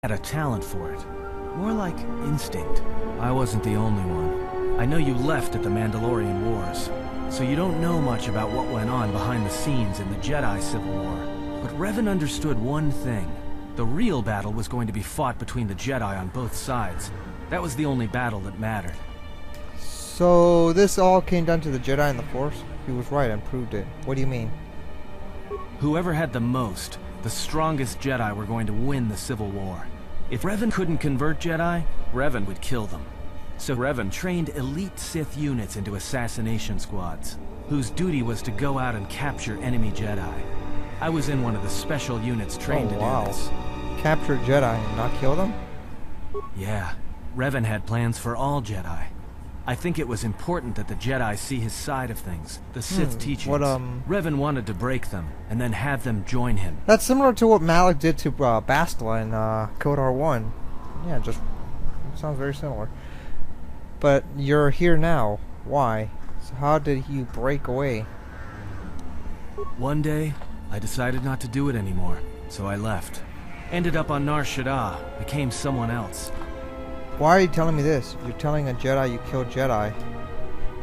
had a talent for it. More like instinct. I wasn't the only one. I know you left at the Mandalorian Wars, so you don't know much about what went on behind the scenes in the Jedi Civil War. But Revan understood one thing. The real battle was going to be fought between the Jedi on both sides. That was the only battle that mattered. So this all came down to the Jedi and the Force? He was right and proved it. What do you mean? Whoever had the most, the strongest Jedi were going to win the Civil War. If Revan couldn't convert Jedi, Revan would kill them. So Revan trained elite Sith units into assassination squads, whose duty was to go out and capture enemy Jedi. I was in one of the special units trained to do this. Capture Jedi and not kill them? Yeah, Revan had plans for all Jedi. I think it was important that the Jedi see his side of things, the Sith teachings. Revan wanted to break them, and then have them join him. That's similar to what Malik did to Bastila in Code R1. Yeah, just sounds very similar. But you're here now. Why? So how did you break away? One day, I decided not to do it anymore, so I left. Ended up on Nar Shaddaa, became someone else. Why are you telling me this? You're telling a Jedi you killed Jedi.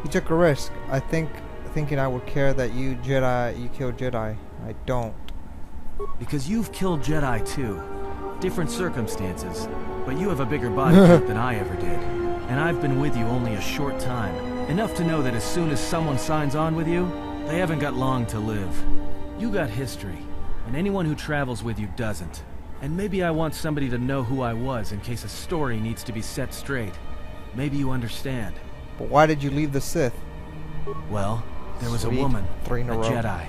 You took a risk. Thinking I would care that you killed Jedi. I don't. Because you've killed Jedi too. Different circumstances, but you have a bigger body count than I ever did. And I've been with you only a short time. Enough to know that as soon as someone signs on with you, they haven't got long to live. You got history, and anyone who travels with you doesn't. And maybe I want somebody to know who I was in case a story needs to be set straight. Maybe you understand. But why did you leave the Sith? Well, there was a woman, a 3 in a row. Jedi.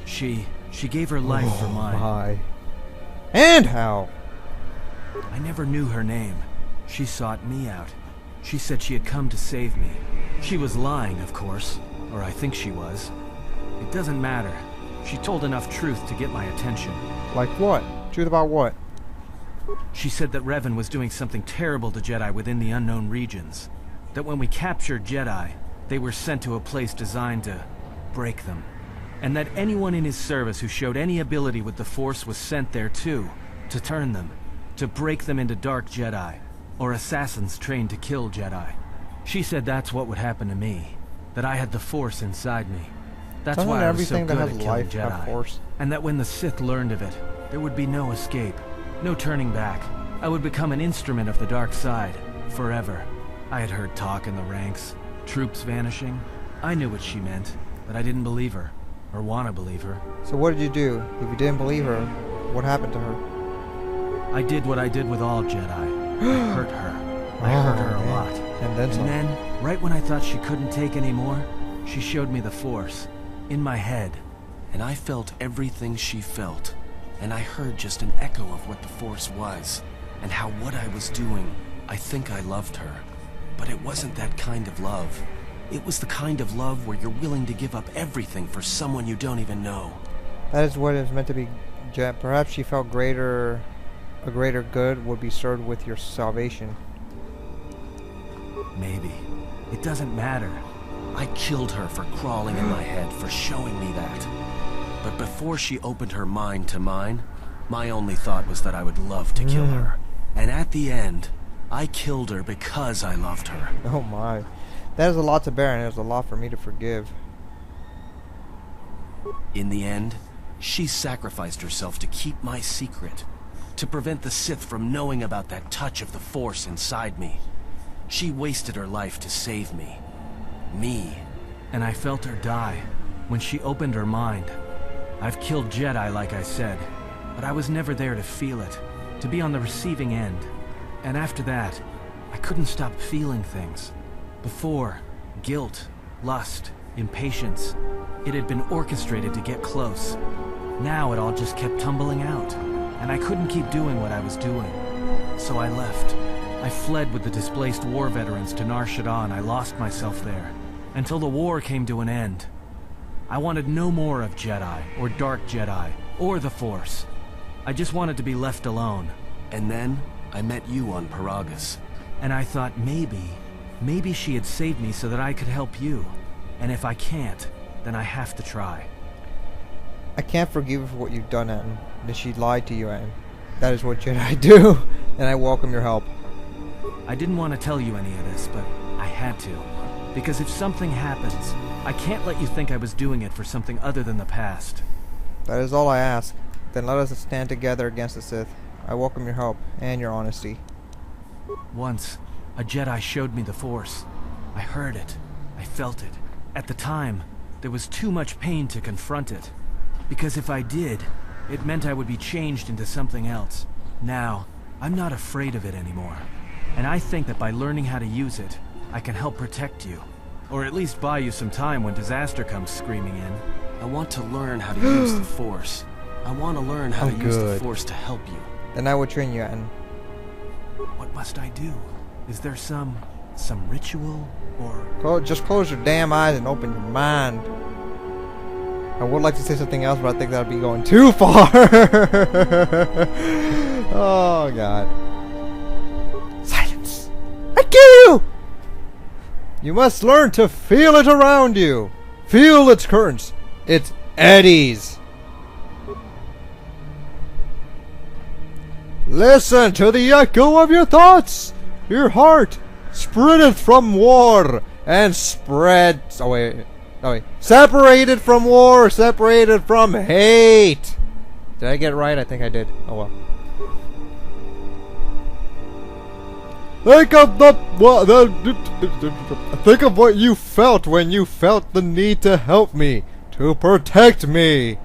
She gave her life for mine. My. And how? I never knew her name. She sought me out. She said she had come to save me. She was lying, of course. Or I think she was. It doesn't matter. She told enough truth to get my attention. Like what? Truth about what? She said that Revan was doing something terrible to Jedi within the unknown regions. That when we captured Jedi, they were sent to a place designed to break them. And that anyone in his service who showed any ability with the Force was sent there too, to turn them, to break them into dark Jedi, or assassins trained to kill Jedi. She said that's what would happen to me, that I had the Force inside me. That's why I was so good at killing Jedi. And that when the Sith learned of it, there would be no escape, no turning back. I would become an instrument of the dark side, forever. I had heard talk in the ranks, troops vanishing. I knew what she meant, but I didn't believe her, or want to believe her. So what did you do? If you didn't believe her, what happened to her? I did what I did with all Jedi. I hurt her. I hurt her a lot. And then, right when I thought she couldn't take any more, she showed me the Force, in my head. And I felt everything she felt. And I heard just an echo of what the Force was, and how what I was doing, I think I loved her. But it wasn't that kind of love. It was the kind of love where you're willing to give up everything for someone you don't even know. That is what it was meant to be, Jet. Perhaps she felt a greater good would be served with your salvation. Maybe. It doesn't matter. I killed her for crawling in my head, for showing me that. But before she opened her mind to mine, my only thought was that I would love to kill her. And at the end, I killed her because I loved her. Oh my. That is a lot to bear, and there's a lot for me to forgive. In the end, she sacrificed herself to keep my secret, to prevent the Sith from knowing about that touch of the Force inside me. She wasted her life to save me. Me. And I felt her die when she opened her mind. I've killed Jedi, like I said, but I was never there to feel it, to be on the receiving end. And after that, I couldn't stop feeling things. Before, guilt, lust, impatience. It had been orchestrated to get close. Now it all just kept tumbling out, and I couldn't keep doing what I was doing. So I left. I fled with the displaced war veterans to Nar Shaddaa, and I lost myself there, until the war came to an end. I wanted no more of Jedi, or Dark Jedi, or the Force. I just wanted to be left alone. And then, I met you on Paragus. And I thought maybe she had saved me so that I could help you. And if I can't, then I have to try. I can't forgive you for what you've done, Anton. That she lied to you, Anton. That is what Jedi do. And I welcome your help. I didn't want to tell you any of this, but I had to. Because if something happens, I can't let you think I was doing it for something other than the past. That is all I ask. Then let us stand together against the Sith. I welcome your help and your honesty. Once, a Jedi showed me the Force. I heard it. I felt it. At the time, there was too much pain to confront it. Because if I did, it meant I would be changed into something else. Now, I'm not afraid of it anymore. And I think that by learning how to use it, I can help protect you. Or at least buy you some time when disaster comes screaming in. I want to learn how to use the Force. I want to learn how to use the Force to help you. Then I will train you, and What must I do? Is there some ritual, or... just close your damn eyes and open your mind. I would like to say something else, but I think that would be going too far. Oh, God. Silence. I kill you! You must learn to feel it around you. Feel its currents. Its eddies. Listen to the echo of your thoughts. Your heart spritted from war and spread... Oh, wait. Separated from war, separated from hate. Did I get it right? I think I did. Oh, well. Think of what you felt when you felt the need to help me, to protect me.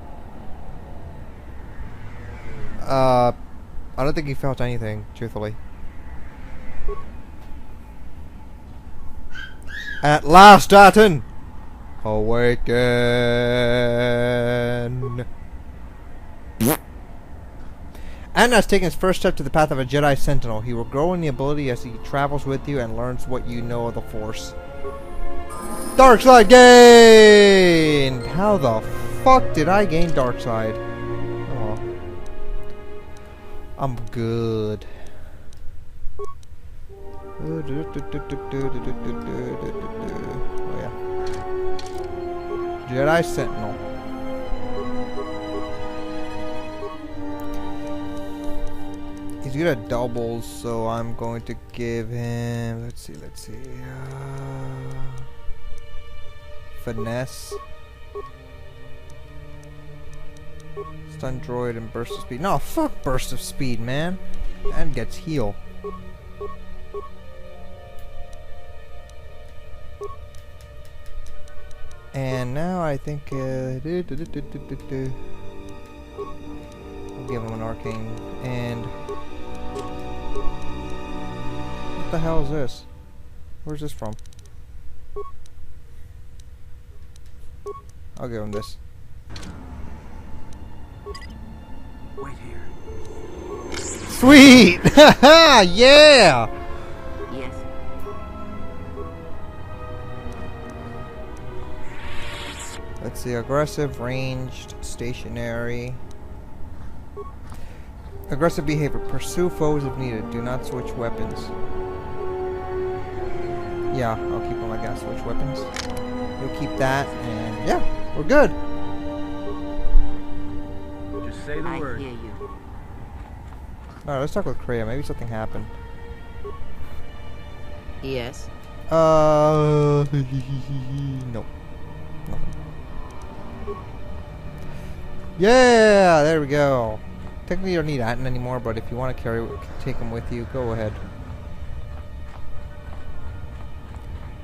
I don't think he felt anything, truthfully. At last, Aten! Awaken! Aten has taken his first step to the path of a Jedi Sentinel. He will grow in the ability as he travels with you and learns what you know of the Force. Dark side gained! How the fuck did I gain dark side? Oh. I'm good. Oh yeah. Jedi Sentinel. He's good at doubles, so I'm going to give him... Let's see. Finesse. Stun droid and burst of speed. No, fuck burst of speed, man. And gets heal. And now I think I'll give him an arcane. And what the hell is this? Where's this from? I'll give him this. Wait here. Sweet! Haha! Yeah! Yes. Let's see, aggressive, ranged, stationary. Aggressive behavior. Pursue foes if needed. Do not switch weapons. Yeah, I'll keep him, I guess. Switch weapons. You'll keep that, and yeah, we're good. Just say the I word. hear you. Alright, let's talk with Kreia. Maybe something happened. Yes. Nope. Nothing. Yeah, there we go. Technically, you don't need Aten anymore, but if you want to take him with you, go ahead.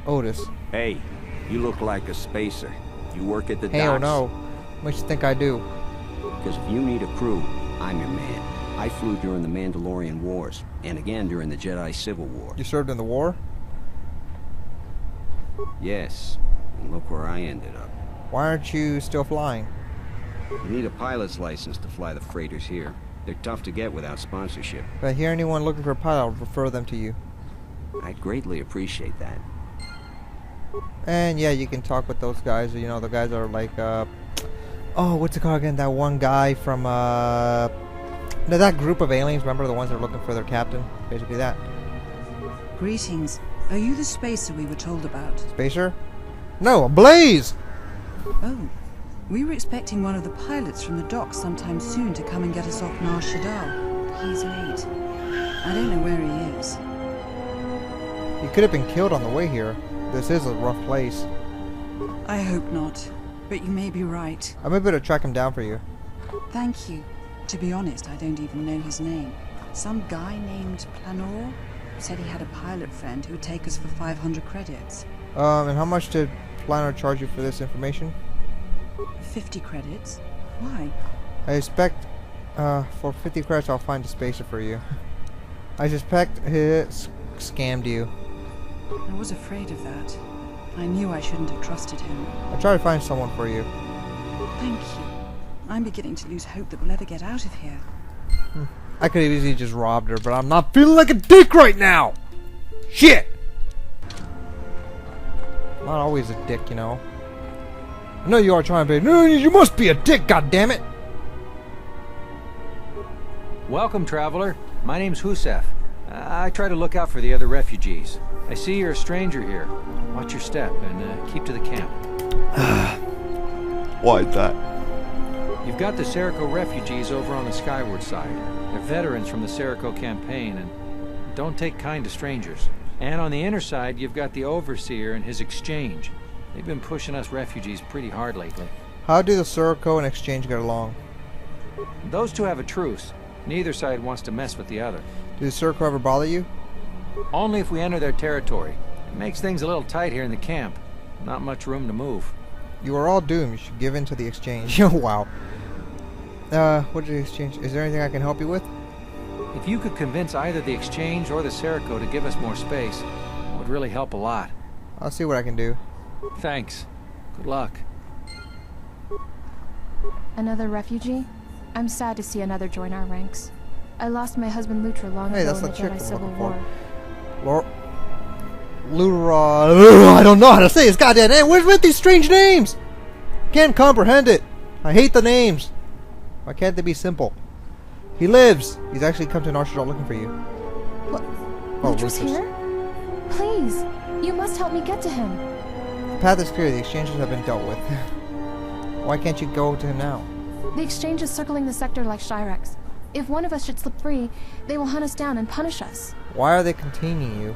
Otis. Hey, you look like a spacer. You work at the Hey, oh docks? no. What you think I do? Because if you need a crew, I'm your man. I flew during the Mandalorian Wars, and again during the Jedi Civil War. You served in the war? Yes, and look where I ended up. Why aren't you still flying? You need a pilot's license to fly the freighters here. They're tough to get without sponsorship. If I hear anyone looking for a pilot, I'll refer them to you. I'd greatly appreciate that. And yeah, you can talk with those guys. You know, the guys are like, oh, what's it called again? That one guy from, no, that group of aliens. Remember the ones that are looking for their captain? Basically that. Greetings. Are you the spacer we were told about? Spacer? No, a Blaze! Oh. We were expecting one of the pilots from the docks sometime soon to come and get us off Nar Shaddaa. He's late. I don't know where he is. He could have been killed on the way here. This is a rough place. I hope not, but you may be right. I'm able to track him down for you. Thank you. To be honest, I don't even know his name. Some guy named Planor said he had a pilot friend who would take us for 500 credits. And how much did Planner charge you for this information? 50 credits? Why? I suspect, for 50 credits I'll find a spacer for you. I suspect he scammed you. I was afraid of that. I knew I shouldn't have trusted him. I'll try to find someone for you. Thank you. I'm beginning to lose hope that we'll ever get out of here. I could have easily just robbed her, but I'm not feeling like a dick right now! Shit! Not always a dick, you know. I know you are trying to be. No, you must be a dick, goddammit! Welcome, traveler. My name's Husef. I try to look out for the other refugees. I see you're a stranger here. Watch your step and keep to the camp. Why is that? You've got the Serico refugees over on the skyward side. They're veterans from the Serico campaign and don't take kind to strangers. And on the inner side, you've got the Overseer and his exchange. They've been pushing us refugees pretty hard lately. How do the Serico and Exchange get along? Those two have a truce. Neither side wants to mess with the other. Do the Serico ever bother you? Only if we enter their territory. It makes things a little tight here in the camp. Not much room to move. You are all doomed. You should give in to the Exchange. Oh, wow. What is the Exchange? Is there anything I can help you with? If you could convince either the Exchange or the Serico to give us more space, it would really help a lot. I'll see what I can do. Thanks. Good luck. Another refugee? I'm sad to see another join our ranks. I lost my husband Lutra long Hey, ago that's in the the chick Jedi I'm Civil looking for. War. Lura. I don't know how to say his goddamn name. Where's with these strange names? Can't comprehend it. I hate the names. Why can't they be simple? He lives. He's actually come to Nar Shaddaa looking for you. What? Oh, Lutra's here? Please, you must help me get to him. The path is clear. The exchanges have been dealt with. Why can't you go to him now? The Exchange is circling the sector like Shyrex. If one of us should slip free, they will hunt us down and punish us. Why are they containing you?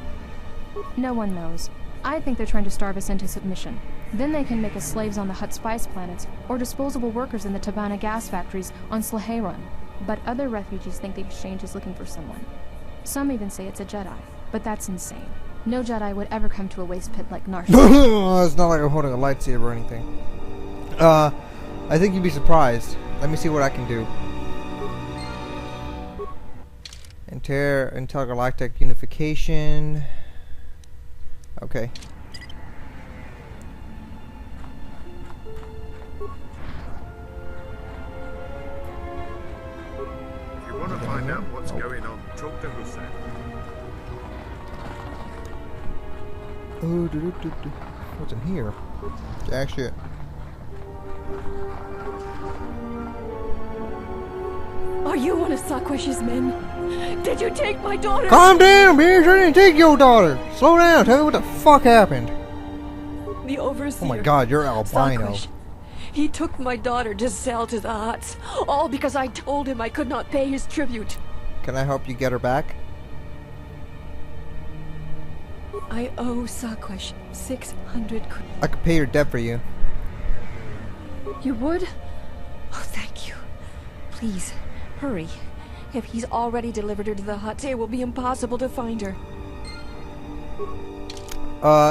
No one knows. I think they're trying to starve us into submission. Then they can make us slaves on the Hutt spice planets, or disposable workers in the Tabana gas factories on Slahayron. But other refugees think the Exchange is looking for someone. Some even say it's a Jedi, but that's insane. No Jedi would ever come to a waste pit like Nar Shaddaa. It's not like I'm holding a lightsaber or anything. I think you'd be surprised. Let me see what I can do. Intergalactic unification. Okay. If you want to find out what's going on, talk to Hussein. What's in here? Jack shit. Are you one of Sakwesh's men? Did you take my daughter? Calm down, bitch! I didn't take your daughter! Slow down! Tell me what the fuck happened! The Overseer. Oh my god, you're albino. Sakwesh. He took my daughter to sell to the Hutts. All because I told him I could not pay his tribute. Can I help you get her back? I owe Sakwesh 600 I could pay your debt for you. You would? Oh, thank you. Please, hurry. If he's already delivered her to the Hutts, it will be impossible to find her.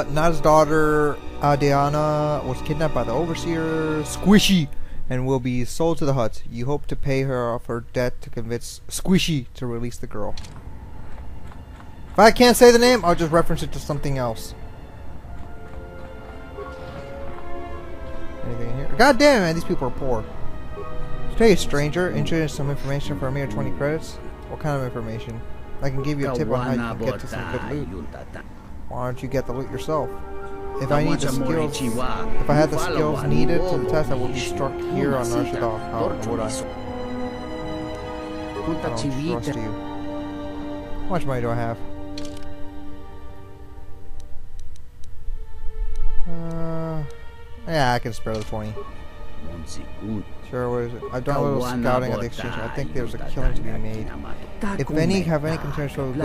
Nad's daughter, Diana, was kidnapped by the Overseer, Squishy, and will be sold to the Hutts. You hope to pay her off her debt to convince Squishy to release the girl. If I can't say the name, I'll just reference it to something else. Anything in here? God damn, man, these people are poor. Hey, stranger, interested in some information for a mere 20 credits? What kind of information? I can give you a tip on how you can get to some good loot. Why don't you get the loot yourself? If I need the skills, if I had the skills needed to the test, I would be struck here on Nar Shaddaa. How would I? I don't trust you. How much money do I have? Yeah, I can spare the 20. Sure was. I've done a little scouting of the exchange. I think there's a killing to be made. If any have any concerns, show that